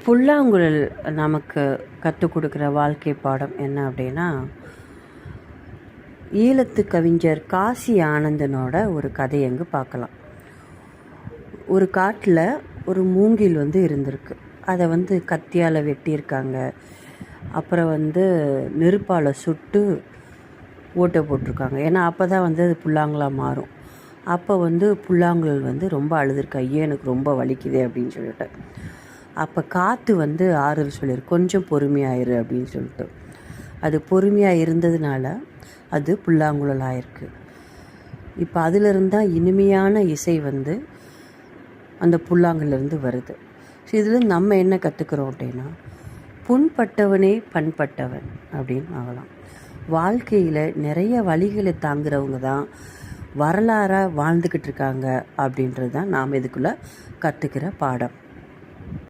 புல்லாங்குழல் நமக்கு கற்றுக் கொடுக்குற வாழ்க்கை பாடம் என்ன அப்படின்னா, ஈழத்து கவிஞர் காசி ஆனந்தனோட ஒரு கதை அங்கு பார்க்கலாம். ஒரு காட்டில் ஒரு மூங்கில் இருந்திருக்கு. அதை கத்தியால் வெட்டியிருக்காங்க. அப்புறம் நெருப்பால் சுட்டு ஓட்டை போட்டிருக்காங்க. ஏன்னா அப்போ தான் அது புல்லாங்குழலாக மாறும். அப்போ புல்லாங்குழல் ரொம்ப அழுதுருக்கு. ஐயோ எனக்கு ரொம்ப வலிக்குது அப்படின்னு சொல்லிட்டு. அப்போ காற்று ஆறுதல் சொல்லியிருக்கு, கொஞ்சம் பொறுமையாயிரு அப்படின்னு சொல்லிட்டு. அது பொறுமையாக இருந்ததுனால அது புல்லாங்குழல் ஆயிருக்கு. இப்போ அதிலிருந்து தான் இனிமையான இசை அந்த புல்லாங்குழலிருந்து வருது. ஸோ இதில் நம்ம என்ன கற்றுக்குறோம் அப்படின்னா, புண்பட்டவனே பண்பட்டவன் அப்படின்னு ஆகலாம். வாழ்க்கையில் நிறைய வழிகளை தாங்குறவங்க தான் வரலாறாக வாழ்ந்துக்கிட்டு இருக்காங்க அப்படின்றது தான் நாம் இதுக்குள்ளே கற்றுக்கிற பாடம்.